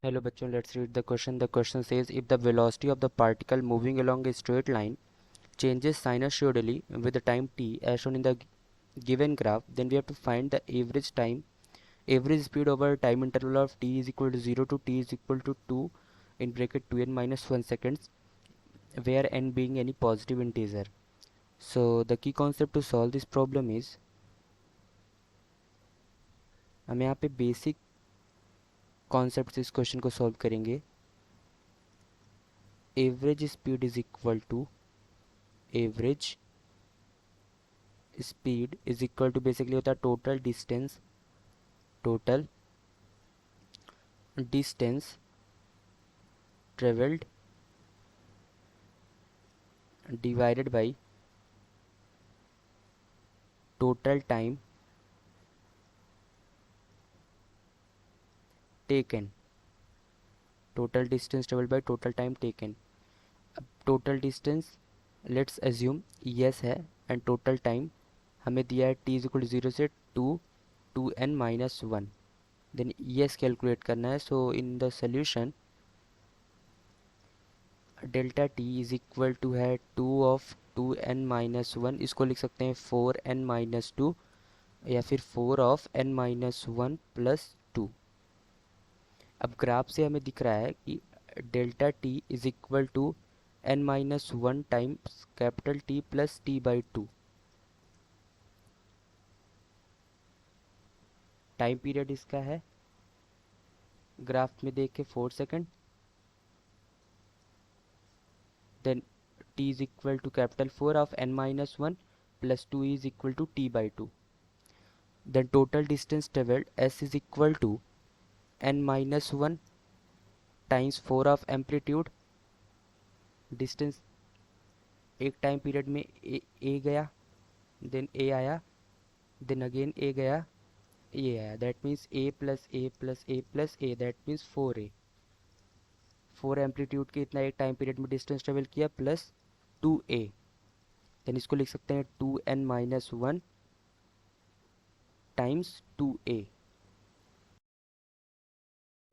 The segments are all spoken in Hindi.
Hello बच्चों, let's read the question. The question says if the velocity of the particle moving along a straight line changes sinusoidally with the time t as shown in the given graph, then we have to find the average speed over time interval of t is equal to 0 to t is equal to 2 in bracket 2n minus 1 seconds, where n being any positive integer. So the key concept to solve this problem is हम यहाँ पे बेसिक कॉन्सेप्ट से इस क्वेश्चन को सॉल्व करेंगे. Average speed is equal to average speed is equal to basically होता है total distance travelled divided by total time taken. Total distance travelled by total time taken. अब total distance let's assume S है एंड टोटल टाइम हमें दिया है t इज इक्वल टू 0 से 2n minus 1. Then yes calculate करना है. So in the solution delta t is equal to है 2 ऑफ 2n माइनस 1. इसको लिख सकते हैं 4n माइनस 2 या फिर 4 ऑफ n माइनस 1 प्लस 2. अब ग्राफ से हमें दिख रहा है कि delta t is equal to n minus 1 times capital T plus t by 2. Time period इसका है ग्राफ में देख के 4 second. Then t is equal to capital 4 of n minus 1 plus 2 is equal to t by 2. Then total distance traveled s is equal to n minus 1 times 4 of amplitude. Distance एक टाइम पीरियड में a गया, देन a आया, देन अगेन a गया, ये आया. That means a plus a plus a plus a, that means 4a. 4 amplitude के इतना एक टाइम पीरियड में डिस्टेंस ट्रेवल किया प्लस 2a. देन इसको लिख सकते हैं 2n minus 1 times 2a.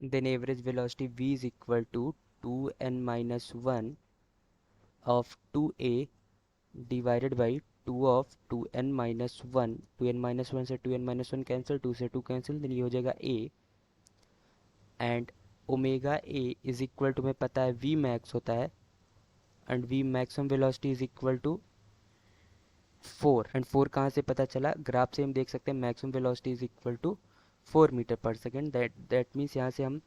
Then average velocity v is equal to 2n minus 1 of 2a divided by 2 of 2n minus 1. 2n minus 1 से 2n minus 1 कैंसिल, 2 से 2 कैंसिल, then ये हो जाएगा a. And omega a is equal to, हमें पता है v मैक्स होता है and v maximum velocity is equal to 4. And 4 कहाँ से पता चला? ग्राफ से हम देख सकते हैं maximum velocity is equal to 4 metre पर सेकेंड. दैट मीन्स यहाँ से हम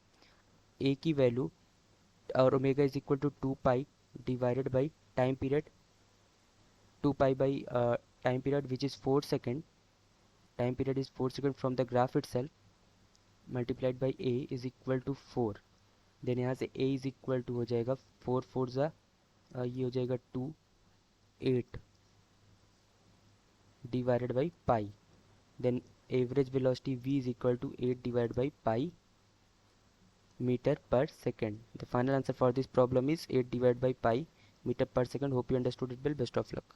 a की वैल्यू और omega is equal to 2 pi divided by time period, 2 pi by time period which is 4 second. Time period is 4 second from the graph itself multiplied by a is equal to 4. Then यहाँ से a इज इक्वल टू हो जाएगा 4 4 ज़ा ये हो जाएगा 2 8 divided by pi. Then average velocity v is equal to 8 divided by pi meter per second. The final answer for this problem is 8 divided by pi meter per second. Hope you understood it well. Best of luck.